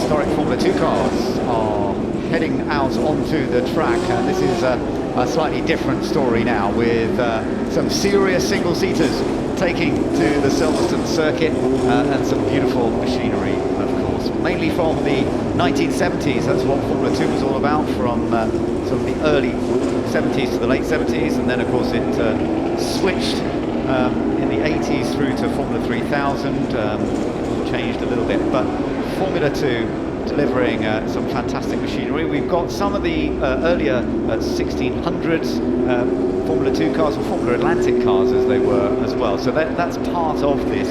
historic Formula 2 cars are heading out onto the track, and this is a slightly different story now, with some serious single-seaters taking to the Silverstone circuit, and some beautiful machinery, of course, mainly from the 1970s. That's what Formula 2 was all about, from sort of the early 70s to the late 70s, and then of course it switched in the 80s through to Formula 3000. It changed a little bit, but Formula 2 delivering some fantastic machinery. We've got some of the earlier 1600s Formula 2 cars, or Formula Atlantic cars as they were as well. So that's part of this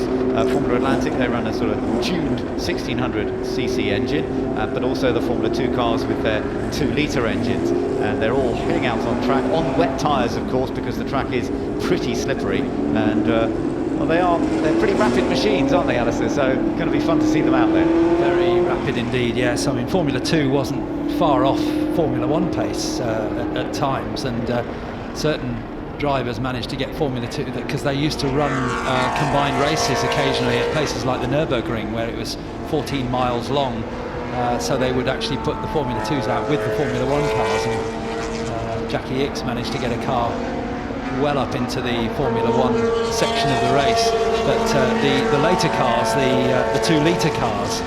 Formula Atlantic. They run a sort of tuned 1600cc engine, but also the Formula 2 cars with their 2-litre engines. And they're all heading out on track, on wet tyres of course, because the track is pretty slippery. And well, they're pretty rapid machines, aren't they, Alistair? So going to be fun to see them out there. Very rapid indeed, yes. I mean, Formula 2 wasn't far off Formula 1 pace at times, and certain drivers managed to get Formula 2 because they used to run combined races occasionally at places like the Nürburgring, where it was 14 miles long. So they would actually put the Formula 2s out with the Formula 1 cars, and Jackie Ickx managed to get a car well up into the Formula 1 section of the race. But the later cars, the 2-litre cars,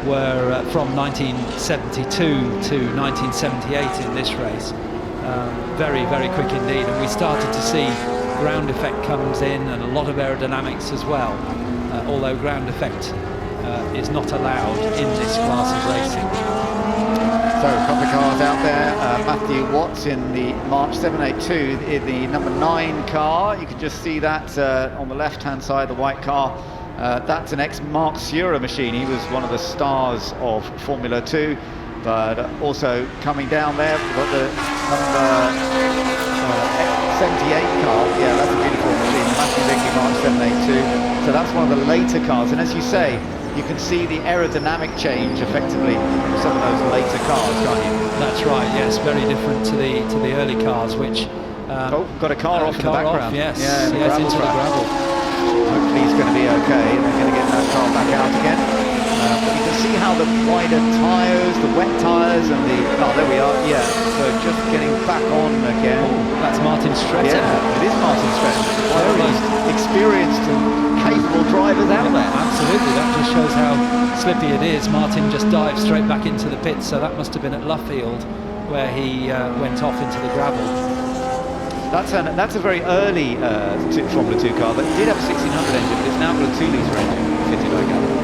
were from 1972 to 1978 in this race. Very, very quick indeed, and we started to see ground effect comes in, and a lot of aerodynamics as well, although ground effect is not allowed in this class of racing. So a couple of cars out there, Matthew Watts in the March 782 in the number 9 car. You can just see that on the left hand side, the white car. That's an ex-Mark Surer machine. He was one of the stars of Formula 2. But also coming down there, we've got the number 78 car. Yeah, that's a beautiful machine, Matthew Vickley March 782. So that's one of the later cars, and as you say, you can see the aerodynamic change effectively from some of those later cars, can't you? That's right, yes, very different to the early cars, which got a car off in the background. Yes, yeah, yes, into the gravel. Hopefully he's going to be okay, and they're going to get that car back out again. But you can see how the wider tyres, the wet tyres, and there we are, yeah, so just getting back on again. Oh, that's Martin Stretton. Yeah, it is Martin Stretton. One of the most experienced and capable drivers out there. Absolutely, that just shows how slippy it is. Martin just dived straight back into the pits, so that must have been at Luffield where he went off into the gravel. That's a very early Formula 2 car that did have a 1600 engine, but it's now got a 2-litre engine fitted, I gather.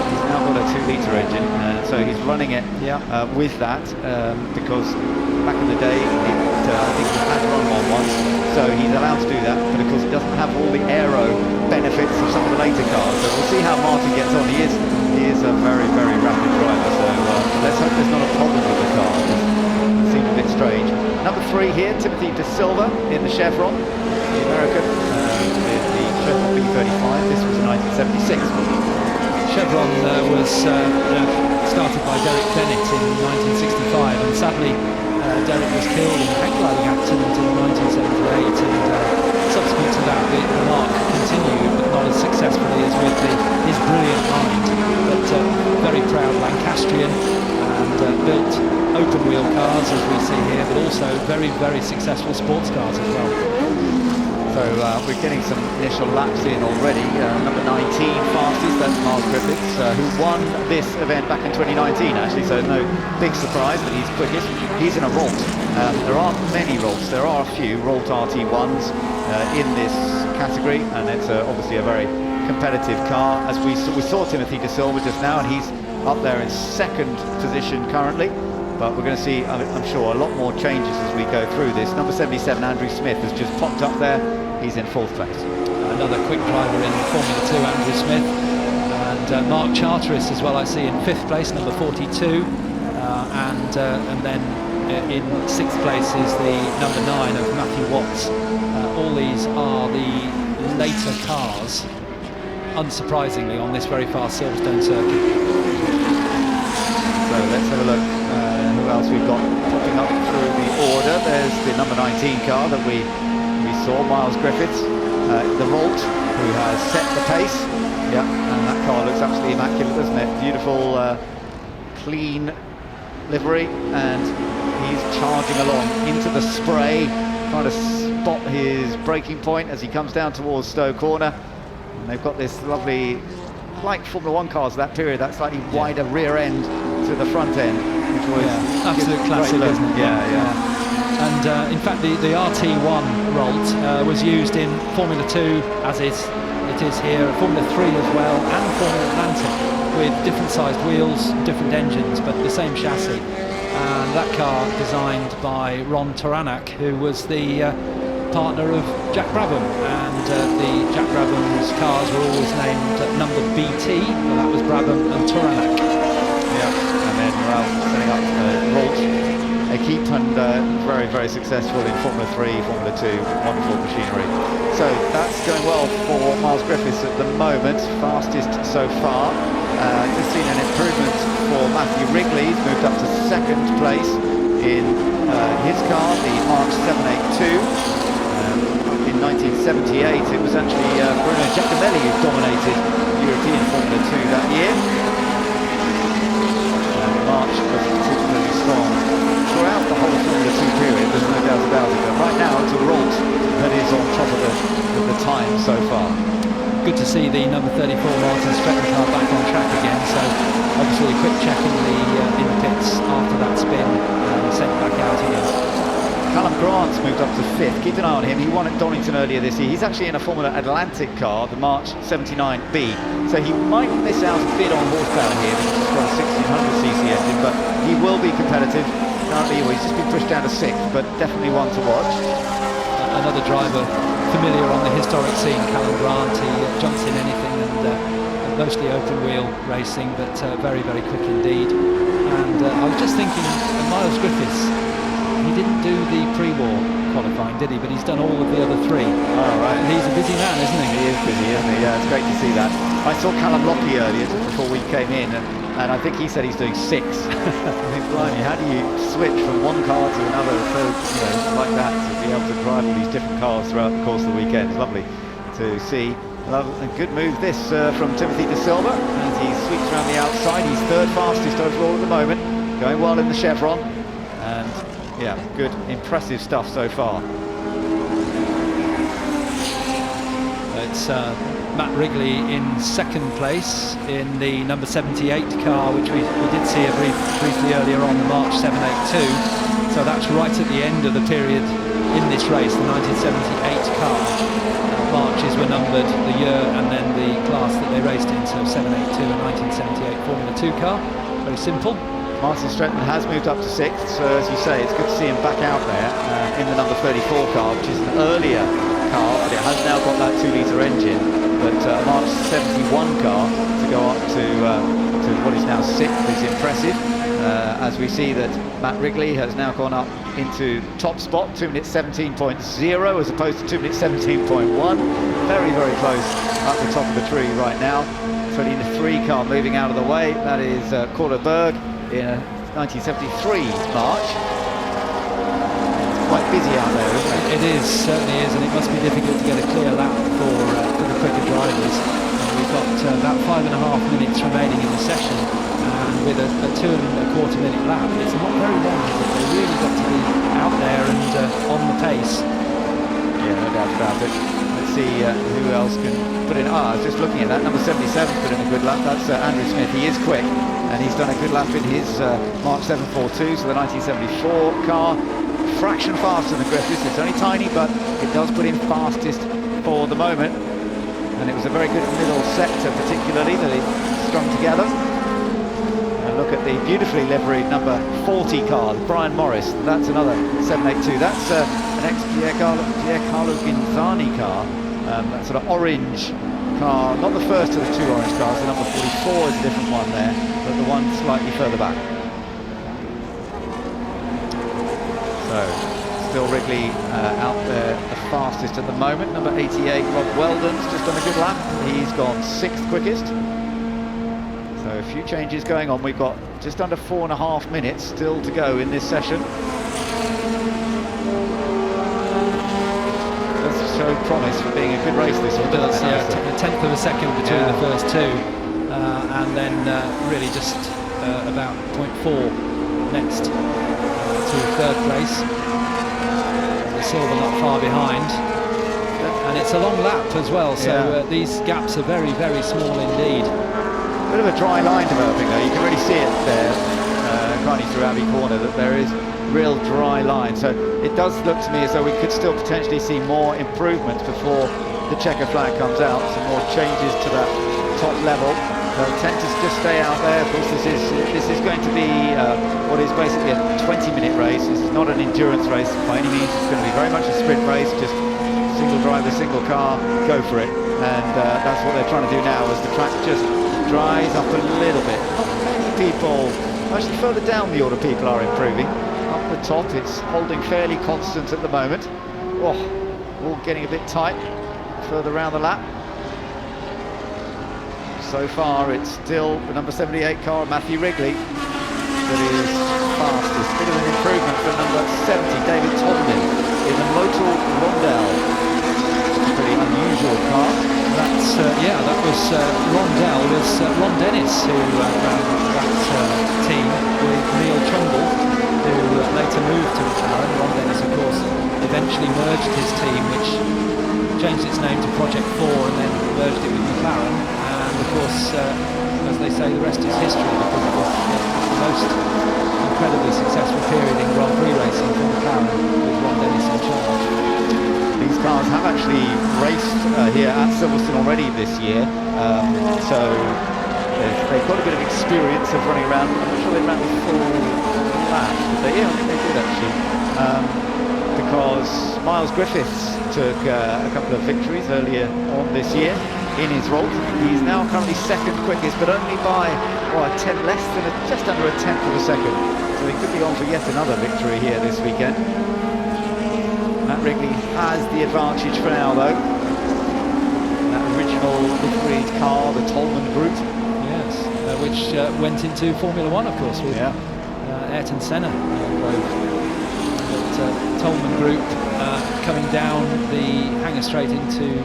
He's now got a 2-litre engine, so he's running it with that, because back in the day, I think he had run one once, so he's allowed to do that, but of course it doesn't have all the aero benefits of some of the later cars. So we'll see how Martin gets on. He is a very, very rapid driver, so let's hope there's not a problem with the car. It seems a bit strange. Number 3 here, Timothy De Silva in the Chevron, the American, with the Chevron B35. This was in 1976. Chevron was started by Derek Bennett in 1965, and sadly Derek was killed in a hang gliding accident in 1978, and subsequent to that the mark continued, but not as successfully as with his brilliant mind. But very proud Lancastrian, and built open wheel cars as we see here, but also very, very successful sports cars as well. So we're getting some initial laps in already. Number 19 fastest, that's Miles Griffiths, who won this event back in 2019 actually, so no big surprise that he's quickest. He's in a Rolt. There aren't many Rolts, there are a few Rolt RT1s in this category, and it's obviously a very competitive car. As we saw Timothy De Silva just now, and he's up there in 2nd position currently. But we're going to see, I'm sure, a lot more changes as we go through this. Number 77, Andrew Smith, has just popped up there. He's in 4th place. Another quick driver in Formula 2, Andrew Smith. And Mark Charteris as well, I see, in 5th place, number 42. And then in 6th place is the number 9 of Matthew Watts. All these are the later cars, unsurprisingly, on this very fast Silverstone circuit. So let's have a look who else we've got popping up through the order. There's the number 19 car that we saw, Miles Griffiths, the Rolt, who has set the pace. Yeah, and that car looks absolutely immaculate, doesn't it? Beautiful clean livery, and he's charging along into the spray, trying to spot his braking point as he comes down towards Stowe Corner. And they've got this lovely, like Formula One cars of that period, that slightly wider rear end to the front end, which was absolute classic, isn't it? Yeah. And in fact, the RT1 Rolt was used in Formula 2, as it is here, Formula 3 as well, and Formula Atlantic, with different sized wheels, different engines, but the same chassis. And that car designed by Ron Taranach, who was the partner of Jack Brabham, and the Jack Brabham's cars were always named number BT, well, that was Brabham and Taranach. Yeah, and then setting up Rolt. Equipe, and very, very successful in Formula 3, Formula 2, wonderful machinery. So that's going well for Miles Griffiths at the moment, fastest so far. Just seen an improvement for Matthew Wrigley. He's moved up to second place in his car, the March 782. In 1978, it was actually Bruno Giacomelli who dominated European Formula 2 that year. March was particularly strong throughout the whole Formula 2 period, there's no doubt about it. But right now, it's a Rolt that is on top of the time so far. Good to see the number 34 Martin Stretton car back on track again. So obviously a quick check in the pits after that spin and sent back out again. Callum Grant's moved up to 5th. Keep an eye on him. He won at Donington earlier this year. He's actually in a Formula Atlantic car, the March 79B. So he might miss out a bit on horsepower here. He's got a 1600cc engine, but he will be competitive. Currently, he's just been pushed down to 6th, but definitely one to watch. Another driver familiar on the historic scene, Callum Grant. He jumps in anything, and mostly open wheel racing, but very, very quick indeed. And I was just thinking, Miles Griffiths, he didn't do the pre-war qualifying, did he? But he's done all of the other 3. Oh, right. And he's a busy man, isn't he? He is busy, isn't he? Yeah, it's great to see that. I saw Callum Lockie earlier, just before we came in, and I think he said he's doing 6. I think, blimey, how do you switch from one car to another like that, to be able to drive all these different cars throughout the course of the weekend? It's lovely to see. A good move this from Timothy De Silva as he sweeps around the outside. He's 3rd fastest overall at the moment, going well in the chevron, and yeah, good, impressive stuff so far. It's Matt Wrigley in 2nd place in the number 78 car, which we did see briefly earlier on, the March 782. So that's right at the end of the period in this race, the 1978 car. Marches were numbered, the year and then the class that they raced in, so 782 and 1978 Formula 2 car. Very simple. Martin Stretton has moved up to 6th, so as you say, it's good to see him back out there in the number 34 car, which is an earlier car, but it has now got that 2-litre engine. But March 71 car to go up to what is now 6th is impressive, as we see that Matt Wrigley has now gone up into top spot, 2 minutes 17.0 as opposed to 2 minutes 17.1. Very, very close up the top of the tree right now. 23 car moving out of the way, that is Korderberg in a 1973 March. It's quite busy out there, isn't it? It is, certainly is, and it must be difficult to get a clear lap for the quicker drivers. We've got about 5.5 minutes remaining in the session, and with a 2.25 minute lap, it's not very long, but they really got to be out there and on the pace. Yeah, no doubt about it. Let's see who else can put in. I was just looking at that. Number 77 put in a good lap. That's Andrew Smith. He is quick, and he's done a good lap in his March 742, so the 1974 car. Fraction faster than Griffiths. It's only tiny, but it does put him fastest for the moment. And it was a very good middle sector, particularly, that it strung together. And look at the beautifully liveried number 40 car, Brian Morris. That's another 782. That's an ex-Giancarlo Ginzani car. That sort of orange car, not the first of the 2 orange cars. The number 44 is a different one there, but the one slightly further back. So, still Wrigley out there the fastest at the moment. Number 88, Rob Weldon's just done a good lap. He's gone 6th quickest. So a few changes going on. We've got just under 4.5 minutes still to go in this session. Does show promise for being a good race this one, doesn't it? Yeah, a tenth of a second between the first 2, and then really just about 0.4 next to third place. The silver not far behind, and it's a long lap as well, so these gaps are very, very small indeed. Bit of a dry line developing though, you can really see it there, can't you, through Abbey Corner, that there is real dry line. So it does look to me as though we could still potentially see more improvements before the checker flag comes out, some more changes to that top level. They'll tend to just stay out there. Of course, this is going to be what is basically a 20-minute race. This is not an endurance race by any means. It's going to be very much a sprint race, just single driver, single car, go for it. And that's what they're trying to do now, as the track just dries up a little bit. Not many people, actually further down the order, people are improving. Up the top, it's holding fairly constant at the moment. Oh, all getting a bit tight further around the lap. So far, it's still the number 78 car, Matthew Wrigley, that is fastest. Bit of an improvement for number 70, David Tolman, in the Motul Rondell. Pretty unusual car. That's that was Rondell, was Ron Dennis who ran that team with Neil Trumbull, who later moved to McLaren. Ron Dennis, of course, eventually merged his team, which changed its name to Project 4 and then merged it with McLaren. And of course, as they say, the rest is history, because it was the most incredibly successful period in Grand Prix racing for McLaren, with Ron Dennis in charge. These cars have actually raced here at Silverstone already this year, so they've got a bit of experience of running around. I'm not sure they ran the full lap, but I think they did actually, because Miles Griffiths took a couple of victories earlier on this year in his role. He's now currently second quickest, but only by just under a tenth of a second. So he could be on for yet another victory here this weekend. Matt Wrigley has the advantage for now, though. That original liveried car, the Tolman Group. Yes, which went into Formula One, of course, with Ayrton Senna drove. But Tolman Group coming down the hangar straight into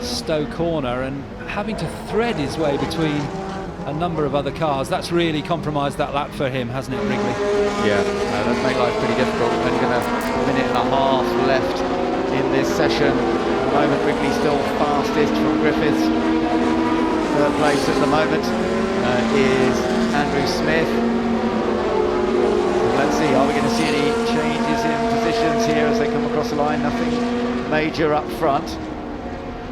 Stowe Corner and having to thread his way between a number of other cars. That's really compromised that lap for him, hasn't it, Wrigley? Yeah, that's made life pretty difficult. Only going to a minute and a half left in this session. At the moment, Wrigley still fastest from Griffiths. Third place at the moment is Andrew Smith. Let's see, are we going to see any changes in positions here as they come across the line? Nothing major up front.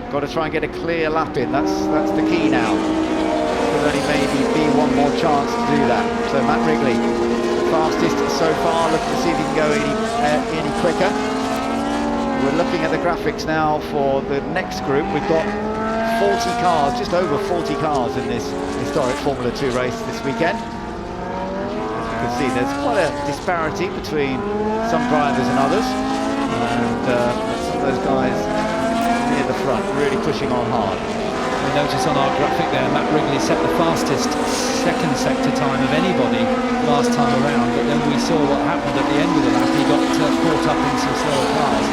Got to try and get a clear lap in. That's the key now. Could only maybe be one more chance to do that. So Matt Wrigley, fastest so far. Looking to see if he can go any quicker. We're looking at the graphics now for the next group. We've got 40 cars, just over 40 cars in this historic Formula 2 race this weekend. As you can see, there's quite a disparity between some drivers and others, and some of those guys near the front really pushing on hard. We notice on our graphic there, Matt Wrigley set the fastest second sector time of anybody last time around, but then we saw what happened at the end of the lap. He got caught up in some slower cars.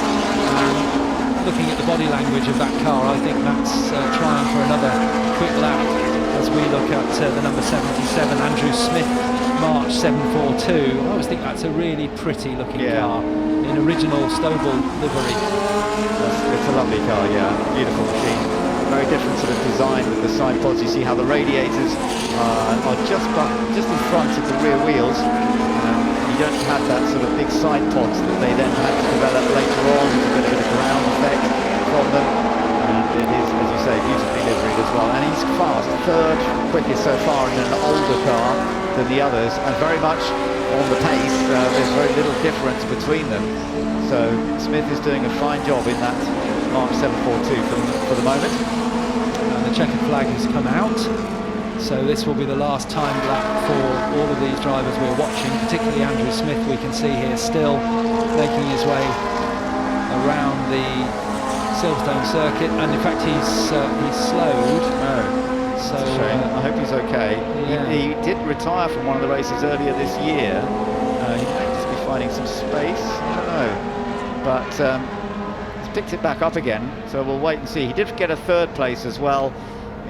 Looking at the body language of that car, I think Matt's trying for another quick lap as we look at the number 77, Andrew Smith, March 742. I always think that's a really pretty looking car in original Stovall livery. It's a lovely car, beautiful machine. Very different sort of design with the side pods. You see how the radiators are just in front of the rear wheels. You don't have that sort of big side pods that they then had to develop later on to get a bit of ground effect from them. And it is, as you say, beautifully liveried as well. And he's fast, third quickest so far in an older car than the others, and very much on the pace. There's very little difference between them. So Smith is doing a fine job in that Mark 742 for the moment. And the checkered flag has come out, so this will be the last time lap for all of these drivers we're watching, particularly Andrew Smith. We can see here still making his way around the Silverstone circuit, and in fact he's slowed. So I hope he's okay. He did retire from one of the races earlier this year. He might just be finding some space, I don't know, but picked it back up again, so we'll wait and see. He did get a third place as well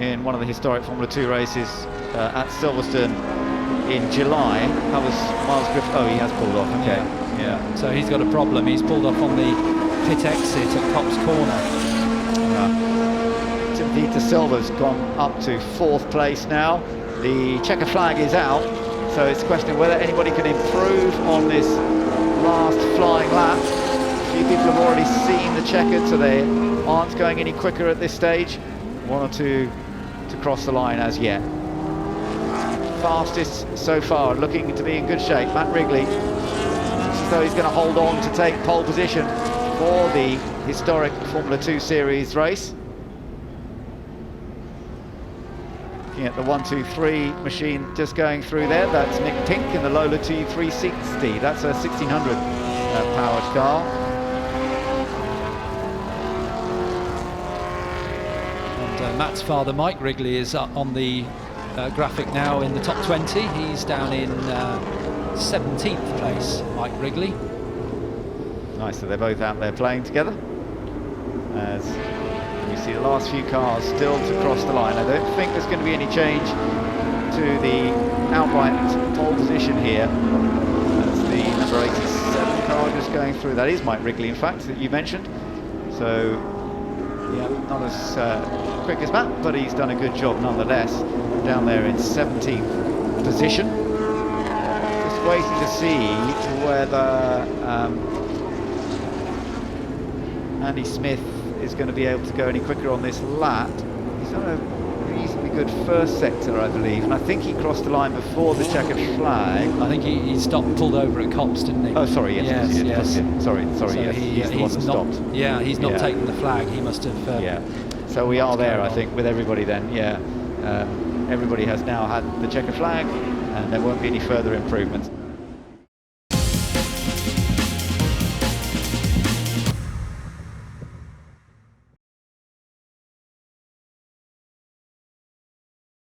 in one of the historic Formula 2 races at Silverstone in July. That was Miles Griffith. Oh, he has pulled off. Okay. Yeah. So he's got a problem. He's pulled off on the pit exit at Copse Corner. Timothy De Silva's gone up to 4th place now. The checker flag is out, so it's a question of whether anybody can improve on this last flying lap. A few people have already seen the checkered, so they aren't going any quicker at this stage. 1 or 2 to cross the line as yet. Fastest so far, looking to be in good shape. Matt Wrigley, looks as though he's going to hold on to take pole position for the historic Formula 2 Series race. Looking at the 123 machine just going through there, that's Nick Pink in the Lola T360. That's a 1600 powered car. And Matt's father, Mike Wrigley, is on the graphic now in the top 20. He's down in 17th place, Mike Wrigley. Nice that they're both out there playing together. As you see the last few cars still to cross the line. I don't think there's going to be any change to the outright pole position here. That's the number 87 car just going through. That is Mike Wrigley, in fact, that you mentioned. So, yeah, not as quick as Matt, but he's done a good job nonetheless. Down there in 17th position. Just waiting to see whether Andy Smith is going to be able to go any quicker on this lap. He's on a reasonably good first sector, I believe, and I think he crossed the line before the checkered flag. I think he stopped, pulled over at Copse, didn't he? Oh, sorry, yes. Sorry, so yes. He's the one that stopped. Yeah, he's not taken the flag. He must have. Yeah. So we are there, I think, with everybody then. Yeah. Everybody has now had the checkered flag, and there won't be any further improvements.